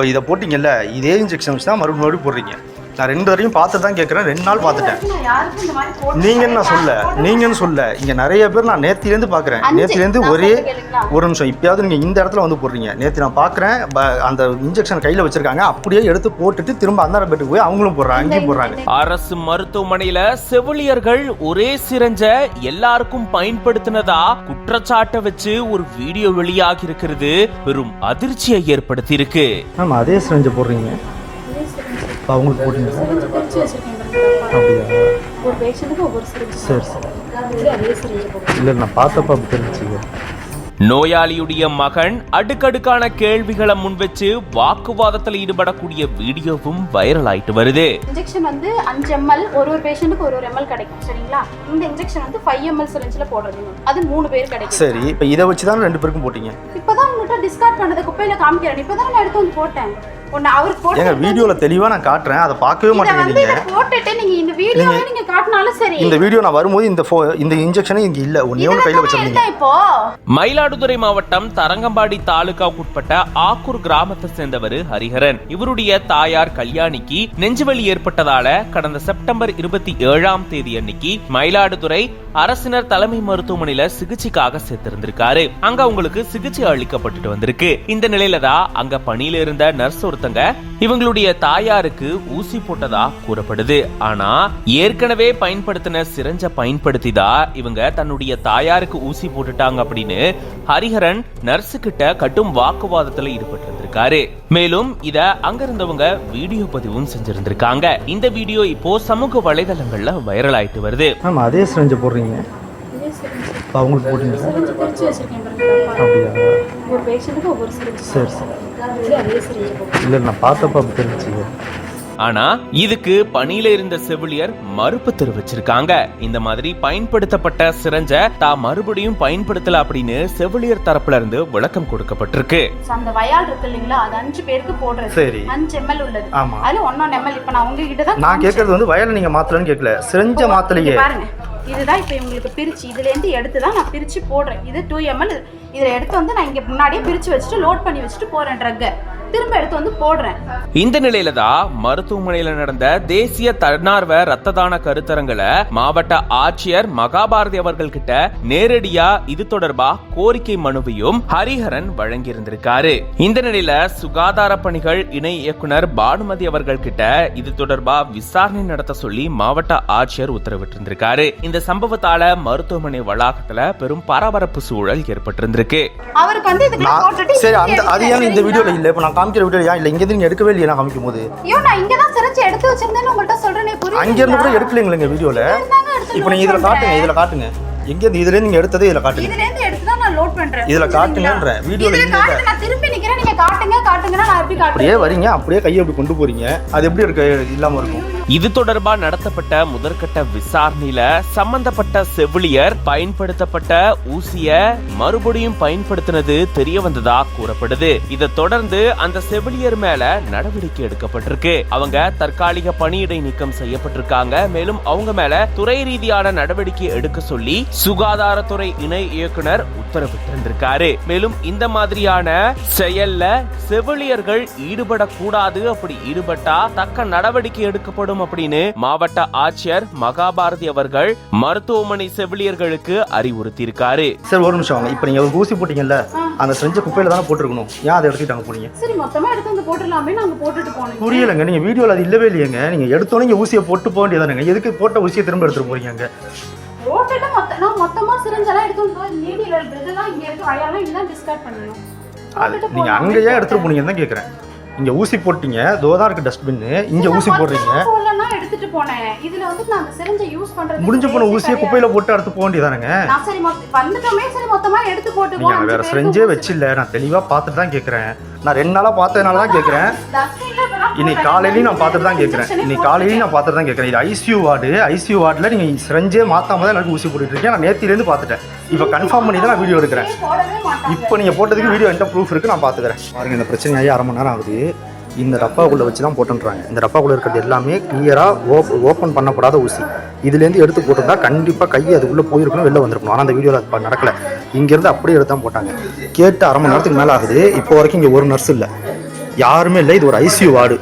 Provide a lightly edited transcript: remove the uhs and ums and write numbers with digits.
இப்போ இதை போட்டிங்கல்ல, இதே இன்ஜெக்ஷன் வச்சு தான் மறுபடியும் போடுறீங்க. நான் 2 வரையும் பார்த்து தான் கேட்குறேன். 2 நாள் பார்த்துட்டேன். நீங்கன்னு சொல்ல இங்கே நிறைய பேர் நான் நேத்திலேருந்து பார்க்குறேன். நேத்திலேருந்து ஒரே ஒரு நிமிஷம், இப்போயாவது நீங்கள் இந்த இடத்துல வந்து போடுறீங்க. நேற்று நான் பார்க்குறேன், அந்த இன்ஜெக்ஷன் கையில் வச்சிருக்காங்க, அப்படியே எடுத்து போட்டுட்டு திரும்ப அந்த பெட்டுக்கு போய் அவங்களும் போடுறாங்க, அங்கேயும் போடுறாங்க. அரசு மருத்துவமனையில செவிலியர்கள் ஒரே சிரஞ்ச எல்லாருக்கும் பயன்படுத்தினதா குற்றச்சாட்டை வச்சு ஒரு வீடியோ வெளியாகி இருக்கிறது பெரும் அதிர்ச்சியை ஏற்படுத்தி இருக்கு. ஆமா, அதே சிரஞ்ச போடுறீங்க, அவங்களுக்கு போட்டீங்க. அப்படியா? ஒரு பேஷண்ட்டுக்கு ஒவ்வொரு சிரஞ்சு. சரி சரி. இல்லை, நான் பார்த்தப்ப அப்படி தெரிஞ்சுங்க. நோயாளியுடைய மகன் அடுக்கடுக்கான கேள்விகளை முன்வச்சு வாக்குவாதத்தில் ஈடுபடக்கூடிய வீடியோவும் வைரல் ஆயிட்டு வருது. இன்ஜெக்ஷன் வந்து 5 ml ஒரு பேஷண்ட்டுக்கு ஒரு ml கிடைக்கும், சரிங்களா? இந்த இன்ஜெக்ஷன் வந்து 5 ml சிரஞ்சில போடுறது, அது 3 பேர் கிடைக்கும். சரி, இப்போ இதை வச்சு தான் 2 பேருக்கும் போட்டீங்க. இப்போதான் உங்கள்கிட்ட டிஸ்கார்ட் பண்ணதை குப்பையில காமிக்கிறேன். இப்போதான் நான் எடுத்து வந்து போட்டேன். ஏங்க, வீடியோல தெளிவா நான் காட்டுறேன், அதை பார்க்கவே மாட்டேங்கிறீங்க. போட்டுட்டு நீங்க இந்த வீடியோவை நீங்க காட்டினாலும் சரி. இந்த வீடியோ நான் வரும்போது இந்த இன்ஜெக்ஷன் இங்க இல்ல, ஒண்ணே கையில வச்சிருந்தீங்க. இப்போ மயிலாடுதுறை மாவட்டம் தரங்கம்பாடி தாலுகாவுக்குட்பட்ட ஆக்கூர் கிராமத்தை சேர்ந்தவர் ஹரிஹரன். இவருடைய தாயார் கல்யாணிக்கு நெஞ்சுவலி ஏற்பட்டதால கடந்த செப்டம்பர் 27ஆம் தேதி அன்னைக்கு மயிலாடுதுறை அரசினர் தலைமை மருத்துவமனையில சிகிச்சைக்காக சேர்த்திருந்திருக்காரு. அங்க அவங்களுக்கு சிகிச்சை அளிக்கப்பட்டு வந்திருக்கு. இந்த நிலையில தான் அங்க பணியில இருந்த நர்ஸ் ஒருத்தங்க இவங்களுடைய தாயாருக்கு ஊசி போட்டதா கூறப்படுது. ஆனா ஏற்கனவே பயன்படுத்தின சிரஞ்ச பயன்படுத்திதான் இவங்க தன்னுடைய தாயாருக்கு ஊசி போட்டுட்டாங்க அப்படின்னு ஹரிஹரன் நர்ஸு கிட்ட கடும் வாக்குவாதத்துல ஈடுபட்டிருந்திருக்காரு. மேலும் இத அங்க இருந்தவங்க வீடியோ பதிவும் செஞ்சிருந்திருக்காங்க. இந்த வீடியோ இப்போ சமூக வலைதளங்கள்ல வைரல் ஆயிட்டு வருது. ஆமா, அதே சிரஞ்ச போடுறீங்க, அவங்களுக்கு போட்டீங்க. அப்படியா? ஒரு பேஷண்ட்டுக்கு ஒவ்வொரு சிரஞ்சு. சரி சரி. இல்லை, நான் பார்த்தப்ப அப்படி தெரிஞ்சுங்க. ஆனா இதுக்கு பணியில இருந்த செவிலியர் மறுப்பு தெரிவிச்சிருக்காங்க. இந்த மாதிரி பயன்படுத்தப்பட்ட சிரஞ்ச தான் மறுபடியும் பயன்படுத்தல அப்படின்னு செவிலியர் தரப்புல இருந்து விளக்கம் கொடுக்கப்பட்டிருக்கு. அந்த வயால் இருக்கு இல்லீங்களா, அது 5 பேருக்கு போடுறது. சரி. 5 ml உள்ளது. ஆமா. அதுல 1 ml. இப்ப நான் உங்ககிட்ட தான் நான் கேக்குறது வந்து வயல்ல நீங்க மாத்தலன்னு கேக்கல, சிரஞ்ச மாத்தலையே. பாருங்க, இதுதான் இப்ப உங்களுக்கு பிரிச்சு இதுல இருந்து எடுத்து தான் நான் பிரிச்சு போடுறேன். இது 2 ml. இதுல எடுத்து வந்து நான் இங்க முன்னாடியே பிரிச்சு வச்சுட்டு லோட் பண்ணி வச்சுட்டு போறேன். ட்ரக்க திரும்ப எடுத்து வந்து போடுறேன். இந்த நிலையில தான் மருத்துவமனையில நடந்த தேசிய தன்னார்வ ரத்த தான கருத்தரங்குல மாவட்ட ஆட்சியர் மகாபாரதி அவர்கள் கிட்ட நேரடியா இது தொடர்பா கோரிக்கை மனுவையும் ஹரிஹரன் வழங்கியிருந்திருக்காரு. இந்த நிலையில சுகாதார பணிகள் இணை இயக்குனர் பானுமதி அவர்கள் கிட்ட இது தொடர்பா விசாரணை நடத்த சொல்லி மாவட்ட ஆட்சியர் உத்தரவிட்டிருந்திருக்காரு. இந்த சம்பவத்தால மருத்துவமனை வளாகத்துல பெரும் பரபரப்பு சூழல் ஏற்பட்டிருந்திருக்கு. அவருக்கு வந்து இதுக்கு போட்டுட்டு சரி, அது ஏன் இந்த வீடியோல இல்ல? இப்ப நான் காமிக்கிற வீடியோ ஏன் இல்ல? இங்க இருந்து நீங்க எடுக்கவே இல்லையா? நான் காமிக்கும் போது நான் இங்க தான் சிரஞ்சு எடுத்து வச்சிருந்தேன்னு உங்கள்ட்ட சொல்றேனே, புரியுது? அங்க இருந்து கூட எடுக்கலீங்களா வீடியோல? இப்போ நீங்க இதுல காட்டுங்க, இதுல காட்டுங்க. எங்க இருந்து இதுல நீங்க எடுத்ததே இதுல காட்டுங்க. இதுல இருந்து எடுத்து தான் நான் லோட் பண்றேன். இதுல காட்டுங்கன்ற வீடியோல இல்ல. நான் திருப்பி நிக்கிறேன், நீங்க காட்டுங்கன்னா நான் எப்படி காட்டுறேன்? அப்படியே வரீங்க, அப்படியே கையை அப்படி கொண்டு போறீங்க, அது எப்படி இருக்க இல்லாம இருக்கும்? இது தொடர்பா நடத்தப்பட்ட முதற்கட்ட விசாரணையில சம்பந்தப்பட்ட செவிலியர் பயன்படுத்தப்பட்ட ஊசிய மறுபடியும் பயன்படுத்தினது தெரிய வந்ததா கூறப்படுது. இதை தொடர்ந்து அந்த செவிலியர் மேல நடவடிக்கை எடுக்கப்பட்டிருக்கு. அவங்க தற்காலிக பணியிடை நீக்கம் செய்யப்பட்டிருக்காங்க. மேலும் அவங்க மேல துறை ரீதியான நடவடிக்கை எடுக்க சொல்லி சுகாதாரத்துறை இணை இயக்குனர் உத்தரவிட்டிருந்திருக்காரு. மேலும் இந்த மாதிரியான செயல்ல செவிலியர்கள் ஈடுபடக்கூடாது, அப்படி ஈடுபட்டா தக்க நடவடிக்கை எடுக்கப்படும் அப்படின்னு மாவட்ட ஆட்சியர் மகாபாரதி அவர்கள் மருத்துவமனை செவிலியர்களுக்கு அறிவுறுத்தியிருக்காரு. சார், ஒரு நிமிஷம். இப்ப நீங்க ஒரு ஊசி போட்டீங்கல்ல, அந்த செஞ்ச குப்பையில தானே போட்டுருக்கணும். ஏன் அதை எடுத்துட்டு அங்க போனீங்க? சரி, மொத்தமா எடுத்து வந்து போட்டுடலாமே, நாங்க போட்டுட்டு போனோம். புரியலங்க, நீங்க வீடியோல அது இல்லவே இல்லையங்க. நீங்க எடுத்தோன்னே இங்க ஊசியை போட்டு போக வேண்டியதானுங்க. எதுக்கு போட்ட ஊசியை திரும்ப எடுத்துட்டு போறீங்க? அங்க போட்டுட்டு மொத்தமா சிரஞ்செல்லாம் எடுத்து வந்து நீடில இருக்கிறதெல்லாம் இங்க இருக்கு, வயாலாம் இதெல்லாம் டிஸ்கார்ட் பண்ணணும். அது நீங்க அங்க ஏன் எடுத்துட்டு போனீங்கன்னு தான் கேக்குறேன். இங்க ஊசி போட்டீங்க, தோதா இருக்கு டஸ்ட்பின், இங்க ஊசி போடுறீங்க. எடுத்துட்டு போனேன். இதுல வந்து நான் அந்த சிரஞ்சை யூஸ் பண்றது முடிஞ்சு போன ஊசியை குப்பையில போட்டு எடுத்து போக வேண்டியதானுங்க. நான் சரி வந்துட்டோமே, சரி மொத்தமா எடுத்து போட்டு நீங்க வேற சிரஞ்சே வச்சில்ல. நான் தெளிவா பார்த்துட்டு தான் கேக்குறேன். நான் 2 நாளா பார்த்ததுனால தான் கேக்குறேன். இன்னைக்கு காலையிலயும் நான் பார்த்துட்டு தான் கேக்குறேன். இது ஐசியூ வார்டுல நீங்க சிரஞ்சே மாத்தாம தான் எனக்கு ஊசி போட்டுட்டு இருக்கேன். நான் நேத்தில இருந்து பார்த்துட்டேன். இப்ப கன்ஃபார்ம் பண்ணி தான் நான் வீடியோ எடுக்கிறேன். இப்போ நீங்க போட்டதுக்கு வீடியோ என்கிட்ட ப்ரூஃப் இருக்கு, நான் பார்த்துக்கிறேன். பாருங்க, இந்த பிரச்சனை ஆகி 1/2 மணி நேரம் ஆகுது. இந்த டப்பாக்குள்ளே வச்சு தான் போட்டுன்றாங்க. இந்த டப்பாக்குள்ளே இருக்கிறது எல்லாமே கிளியராக ஓப்பன் பண்ணப்படாத ஊசி. இதுலேருந்து எடுத்து போட்டிருந்தா கண்டிப்பாக கை அதுக்குள்ளே போயிருக்கணும், வெளில வந்திருக்கணும். ஆனால் அந்த வீடியோவில் அது நடக்கலை. இங்கேருந்து அப்படியே எடுத்து தான் போட்டாங்க. கேட்டு 1/2 மணி நேரத்துக்கு மேலே ஆகுது. இப்போ வரைக்கும் இங்கே ஒரு நர்ஸ் இல்லை. யாருமே இல்லை, இது ஒரு ஐசியூ வார்டு.